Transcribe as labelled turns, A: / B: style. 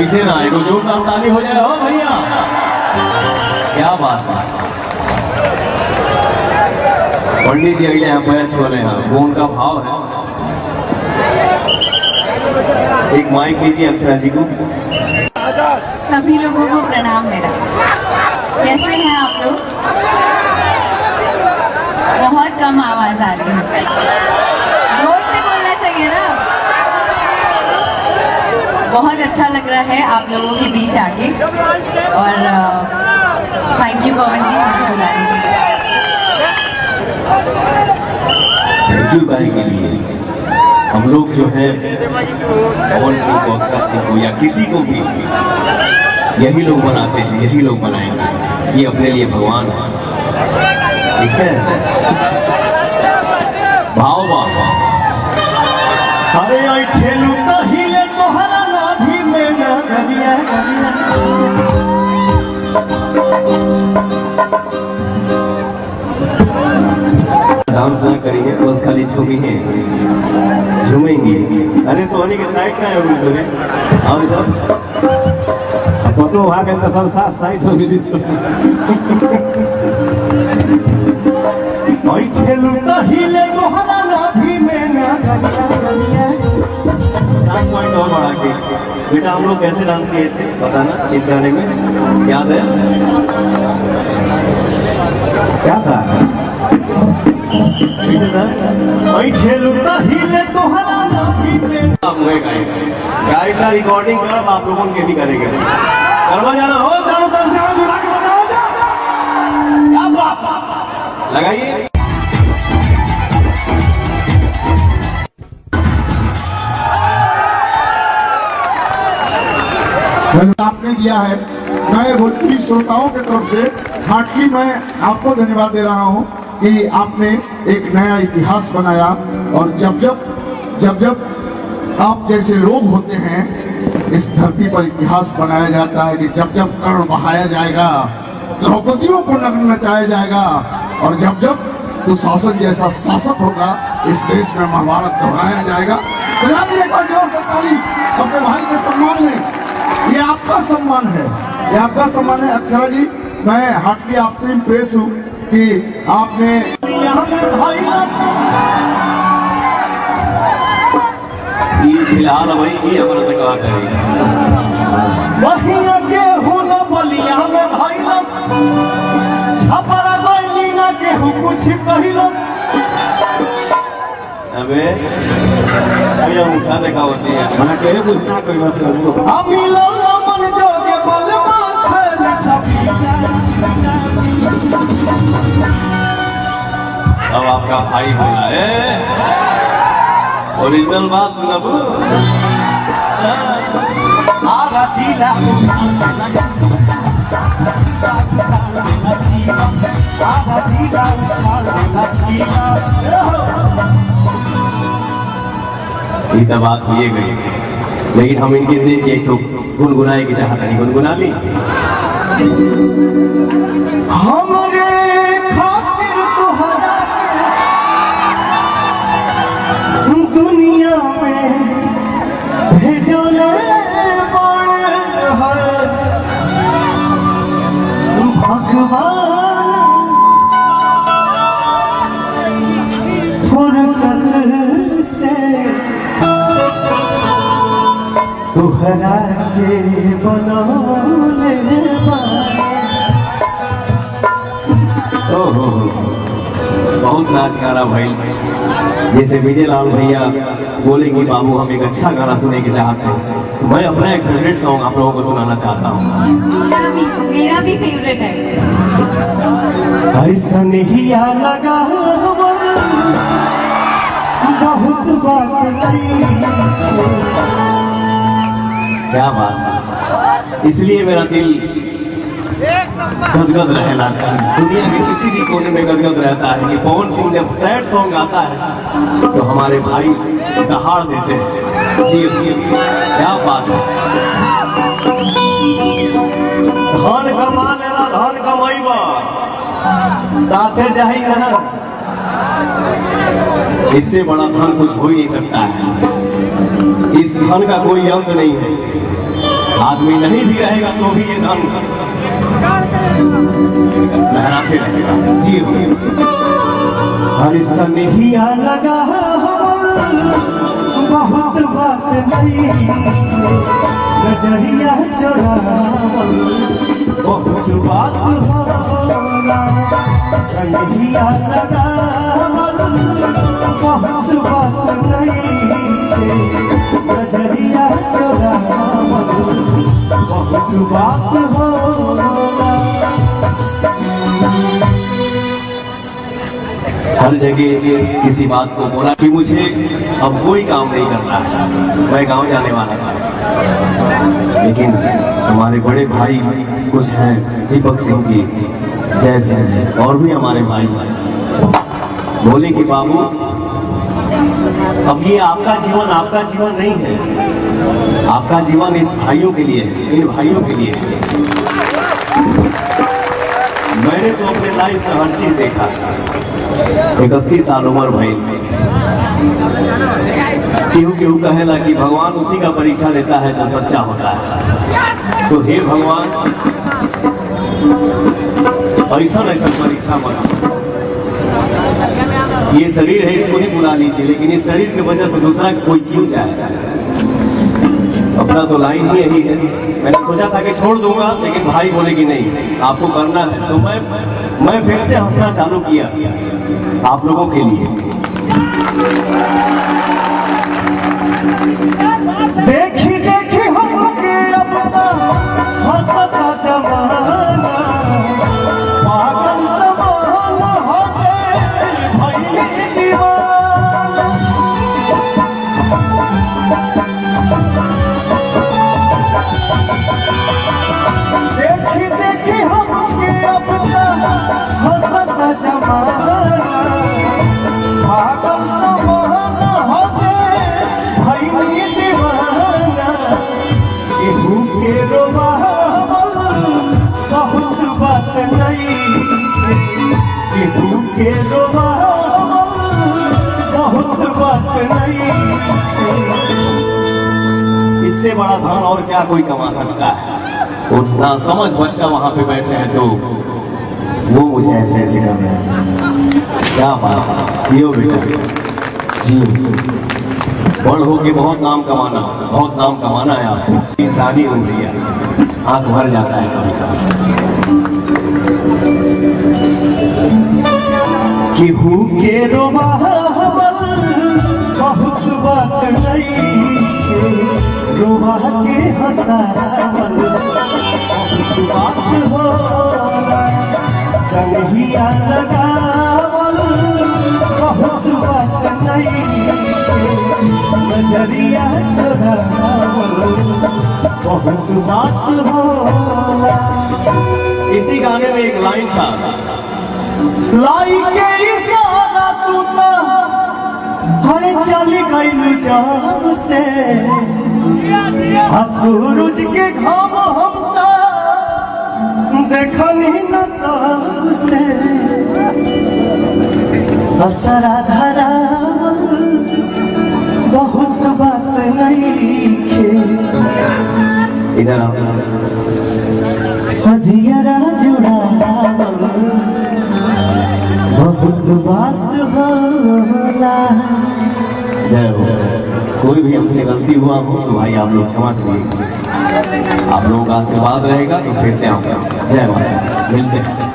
A: ऐसे ना एक जोरदार ताली हो जाए हो भैया, क्या बात है। पंडित जी अगले यहाँ पैर छू रहे हैं, वो उनका भाव है। एक माइक दीजिए अक्षरा जी को।
B: सभी लोगों को प्रणाम मेरा। कैसे हैं आप लोग? बहुत कम आवाज आ रही है, जोर से बोलना चाहिए ना। बहुत अच्छा लग रहा है आप लोगों के बीच आके, और थैंक यू पवन जी मुझे बुलाने के लिए।
A: थैंक यू गाने के लिए। हम लोग जो है पवन सिंह को, अक्षरा सिंह को, या किसी को भी यही लोग बनाते हैं, यही लोग बनाएंगे। ये अपने लिए भगवान है, ठीक है। भाव बाबा अरे आई ठेलू कहिले तोहरा नाभी में ना नदिया डांस ना करेंगे, बस खाली झूमेंगे झूमेंगे। अरे तो होने के साइड का है मुझे और इधर फोटो वहाँ के अंदर सब साथ साइड हो गई। ओई ठेलू कहिले तोहरा नाभी में ना नदिया। 4 पॉइंट और बढ़ा के बेटा, हम लोग कैसे डांस किए थे बताना इस गाने में, याद है क्या था? कैसे था? ओई ठेलू कहिले तोहरा नाभी में। आप हुए गाइड का रिकॉर्डिंग कर, आप लोगों के भी करेंगे। करवा जाना हो चारों तरफ से जुड़ा के बताओ क्या बात लगाइए।
C: आपने दिया है, मैं भोजपुरी श्रोताओं के तरफ से हार्टली मैं आपको धन्यवाद दे रहा हूं कि आपने एक नया इतिहास बनाया। और जब जब आप जैसे लोग होते हैं, इस धरती पर इतिहास बनाया जाता है कि जब जब कर्ण बहाया जाएगा, द्रौपदियों को नग्न नचाया जाएगा, और जब जब दुशासन जैसा शासक होगा, इस देश में महाभारत दोहराया जाएगा। बजा दिए एक बार जोर से ताली अपने भाई के सम्मान में। ये आपका सम्मान है, ये आपका सम्मान है। अक्षरा जी, मैं हार्टली आपसे इम्प्रेस हूँ कि आपने
A: फिलहाल भाई ये अपना से कहा करेंगे वही गेहूं न बलिया में धइलस, छपरा गइली ना गेहूं कुछ कहिलस। अबे भैया उठा देखा होती है मना के कुछ ना कोई बस लगो अमी लाला मन जोगे बलमा छल छपी। अब आपका भाई बोला है, ओरिजिनल बात सुनबू। आरा जिला ये तो बात हुई गई, लेकिन हम इनके देख एक तो गुनगुनाए की चाहता नहीं, गुनगुना ली। हमरे खातिर तुहरा दुनिया में भेजले भगवान फुर्सत से तुहरा के बनौले। ओहो बहुत नाच गाना भाई। जैसे विजय लाल भैया बोले कि बाबू हम एक अच्छा गाना सुनने की चाहते हैं, मैं अपना एक फेवरेट सॉन्ग आप लोगों को सुनाना चाहता हूँ।
B: मेरा भी फेवरेट है।
A: ऐसा नहीं लगा बहुत बात क्या बात, इसलिए मेरा दिल गदगद रहना दुनिया के किसी भी कोने में गदगद रहता है कि पवन सिंह जब सैड सॉन्ग आता है तो हमारे भाई दहाड़ देते हैं। जी क्या बात है। धन कमा लेना, धन कमाईबा साथे जाही कहा इससे बड़ा धन कुछ हो ही नहीं सकता है। इस धन का कोई अंत नहीं है। आदमी नहीं भी रहेगा तो भी ये धन लहराते रहेगा। जी हर सनहिया लगा बहुत बात नहीं, नजरिया चोरा बहुत बात होला। सनहिया लगा बहुत बात नहीं, नजरिया चोरा बहुत बात होला। हर जगह किसी बात को बोला कि मुझे अब कोई काम नहीं करना है, मैं गांव जाने वाला था। लेकिन हमारे बड़े भाई कुछ हैं, दीपक सिंह जी, जय सिंह जी और भी हमारे भाई बोले कि बाबू अब ये आपका जीवन नहीं है, आपका जीवन इस भाइयों के लिए है, इन भाइयों के लिए है। मैंने तो अपने लाइफ में हर चीज देखा। 31 साल उम्र भाई, केहू कहेला कि भगवान उसी का परीक्षा लेता है जो सच्चा होता है। तो हे भगवान ऐसा परीक्षा मत। ये शरीर है, इसको नहीं बुला लीजिए, लेकिन इस शरीर की वजह से दूसरा कोई क्यों जाए। अपना तो लाइन ही यही है। मैंने सोचा था कि छोड़ दूंगा, लेकिन भाई बोले कि नहीं आपको करना है। तो मैं फिर से हंसना चालू किया आप लोगों के लिए। देखी देखी हमके अब हंसता जमाना, पागल जमाना हो गए भइले दीवाना। देखी देखी हमके अब हंसता जमाना, पागल जमाना हो गए भइले दीवाना। केहू के रोवावल बहुत बात नहीं, केहू के रोवावल बहुत बात नहीं। इससे बड़ा धन और क्या कोई कमा सकता है। उतना समझ बच्चा वहां पे बैठे हैं तो वो मुझे ऐसे कर रहे हैं। क्या बात है, जियो बेटा जियो। बड़ हो के बहुत नाम कमाना है आपको। इंसानी उम्र है, आंख भर जाता है कभी कभी। केहू के रोवावल बहुत बात नहीं, रोवा के हंसावल बहुत बात होला। सनहिया लगावल बहुत बात नहीं, नजरिया चोरावल बहुत बात होला। इसी गाने में एक लाइन था, लाई के इशारा तू तो हरे चली गई जान से, सूरज के घाम हम देखनी न तार से। असरा धरा बहुत बात नहीं खे। इधर हजियरा जुड़ा बहुत बात होला। जय हो। कोई भी हमसे गलती हुआ हो तो भाई आप लोग क्षमा करिए। आप लोगों का आशीर्वाद रहेगा तो फिर से आऊंगा। जय माता, मिलते हैं।